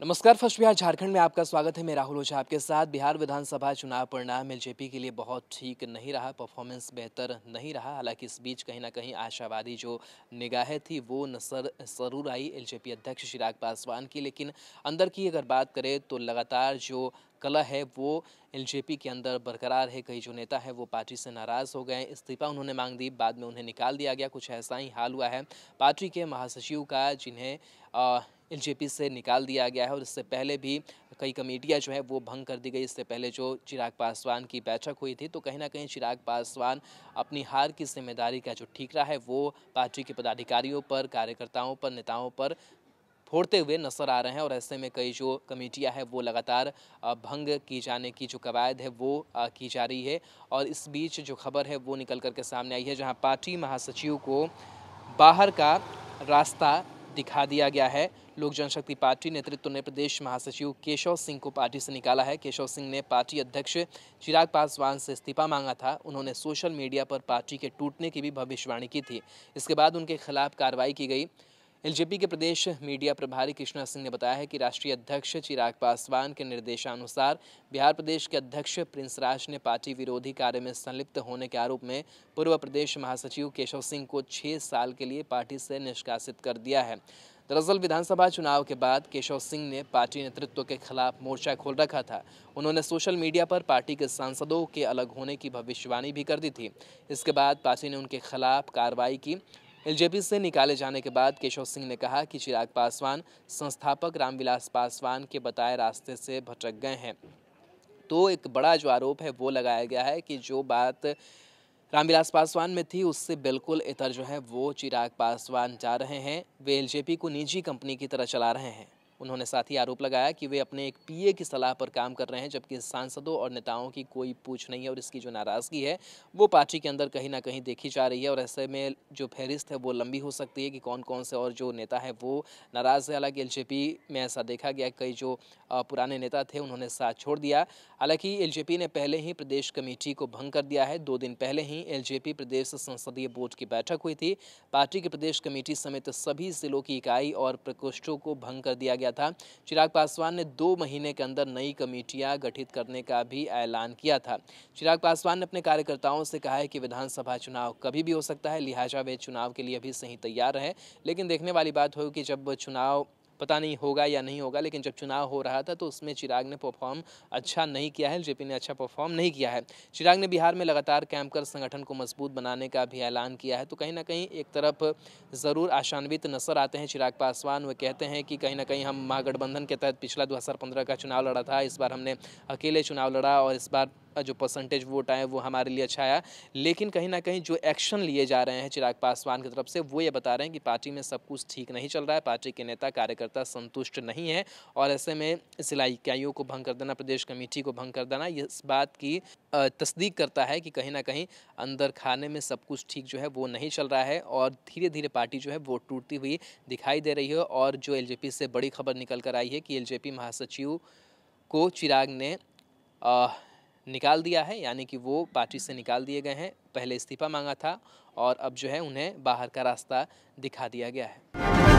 नमस्कार। फर्स्ट बिहार झारखंड में आपका स्वागत है। मैं राहुल ओझा आपके साथ। बिहार विधानसभा चुनाव परिणाम एलजेपी के लिए बहुत ठीक नहीं रहा, परफॉर्मेंस बेहतर नहीं रहा। हालांकि इस बीच कहीं ना कहीं आशावादी जो निगाहें थी वो नजर जरूर आई एलजेपी अध्यक्ष चिराग पासवान की, लेकिन अंदर की अगर बात करें तो लगातार जो कलह है वो एलजेपी के अंदर बरकरार है। कई जो नेता है वो पार्टी से नाराज़ हो गए, इस्तीफा उन्होंने मांग दी, बाद में उन्हें निकाल दिया गया। कुछ ऐसा ही हाल हुआ है पार्टी के महासचिव का, जिन्हें एलजेपी से निकाल दिया गया है। और इससे पहले भी कई कमेटियां जो है वो भंग कर दी गई। इससे पहले जो चिराग पासवान की बैठक हुई थी, तो कहीं ना कहीं चिराग पासवान अपनी हार की जिम्मेदारी का जो ठीकरा है वो पार्टी के पदाधिकारियों पर, कार्यकर्ताओं पर, नेताओं पर फोड़ते हुए नजर आ रहे हैं। और ऐसे में कई जो कमेटियां हैं वो लगातार भंग की जाने की जो कवायद है वो की जा रही है। और इस बीच जो खबर है वो निकल करके सामने आई है, जहां पार्टी महासचिव को बाहर का रास्ता दिखा दिया गया है। लोक जनशक्ति पार्टी नेतृत्व ने प्रदेश महासचिव केशव सिंह को पार्टी से निकाला है। केशव सिंह ने पार्टी अध्यक्ष चिराग पासवान से इस्तीफा मांगा था। उन्होंने सोशल मीडिया पर पार्टी के टूटने की भी भविष्यवाणी की थी। इसके बाद उनके खिलाफ कार्रवाई की गई। एलजेपी के प्रदेश मीडिया प्रभारी कृष्णा सिंह ने बताया है कि राष्ट्रीय अध्यक्ष चिराग पासवान के निर्देशानुसार बिहार प्रदेश के अध्यक्ष प्रिंस राज ने पार्टी विरोधी कार्य में संलिप्त होने के आरोप में पूर्व प्रदेश महासचिव केशव सिंह को 6 साल के लिए पार्टी से निष्कासित कर दिया है। दरअसल विधानसभा चुनाव के बाद केशव सिंह ने पार्टी नेतृत्व के खिलाफ मोर्चा खोल रखा था। उन्होंने सोशल मीडिया पर पार्टी के सांसदों के अलग होने की भविष्यवाणी भी कर दी थी। इसके बाद पार्टी ने उनके खिलाफ कार्रवाई की। एलजेपी से निकाले जाने के बाद केशव सिंह ने कहा कि चिराग पासवान संस्थापक रामविलास पासवान के बताए रास्ते से भटक गए हैं। तो एक बड़ा जो आरोप है वो लगाया गया है कि जो बात रामविलास पासवान में थी उससे बिल्कुल इतर जो है वो चिराग पासवान जा रहे हैं। वे एलजेपी को निजी कंपनी की तरह चला रहे हैं। उन्होंने साथ ही आरोप लगाया कि वे अपने एक पीए की सलाह पर काम कर रहे हैं, जबकि सांसदों और नेताओं की कोई पूछ नहीं है। और इसकी जो नाराज़गी है वो पार्टी के अंदर कहीं ना कहीं देखी जा रही है। और ऐसे में जो फहरिस्त है वो लंबी हो सकती है कि कौन कौन से और जो नेता है वो नाराज़ है। हालांकि एलजेपी में ऐसा देखा गया, कई जो पुराने नेता थे उन्होंने साथ छोड़ दिया। हालांकि एलजेपी ने पहले ही प्रदेश कमेटी को भंग कर दिया है। 2 दिन पहले ही एलजेपी प्रदेश संसदीय बोर्ड की बैठक हुई थी। पार्टी की प्रदेश कमेटी समेत सभी जिलों की इकाई और प्रकोष्ठों को भंग कर दिया गया था। चिराग पासवान ने 2 महीने के अंदर नई कमेटियां गठित करने का भी ऐलान किया था। चिराग पासवान ने अपने कार्यकर्ताओं से कहा है कि विधानसभा चुनाव कभी भी हो सकता है, लिहाजा वे चुनाव के लिए भी सही तैयार रहे। लेकिन देखने वाली बात होगी कि जब चुनाव पता नहीं होगा या नहीं होगा, लेकिन जब चुनाव हो रहा था तो उसमें चिराग ने परफॉर्म अच्छा नहीं किया है, एलजेपी ने अच्छा परफॉर्म नहीं किया है। चिराग ने बिहार में लगातार कैंप कर संगठन को मजबूत बनाने का भी ऐलान किया है। तो कहीं ना कहीं एक तरफ ज़रूर आशान्वित नजर आते हैं चिराग पासवान। वे कहते हैं कि कहीं ना कहीं हम महागठबंधन के तहत पिछला 2015 का चुनाव लड़ा था, इस बार हमने अकेले चुनाव लड़ा और इस बार जो परसेंटेज वोट आए वो हमारे लिए अच्छा आया। लेकिन कहीं ना कहीं जो एक्शन लिए जा रहे हैं चिराग पासवान की तरफ से वो ये बता रहे हैं कि पार्टी में सब कुछ ठीक नहीं चल रहा है, पार्टी के नेता कार्यकर्ता संतुष्ट नहीं है। और ऐसे में जिला इकाइयों को भंग कर देना, प्रदेश कमेटी को भंग कर देना, ये इस बात की तस्दीक करता है कि कहीं ना कहीं अंदर खाने में सब कुछ ठीक जो है वो नहीं चल रहा है। और धीरे धीरे पार्टी जो है वो टूटती हुई दिखाई दे रही है। और जो एलजेपी से बड़ी खबर निकल कर आई है कि एलजेपी महासचिव को चिराग ने निकाल दिया है, यानी कि वो पार्टी से निकाल दिए गए हैं। पहले इस्तीफा मांगा था और अब जो है उन्हें बाहर का रास्ता दिखा दिया गया है।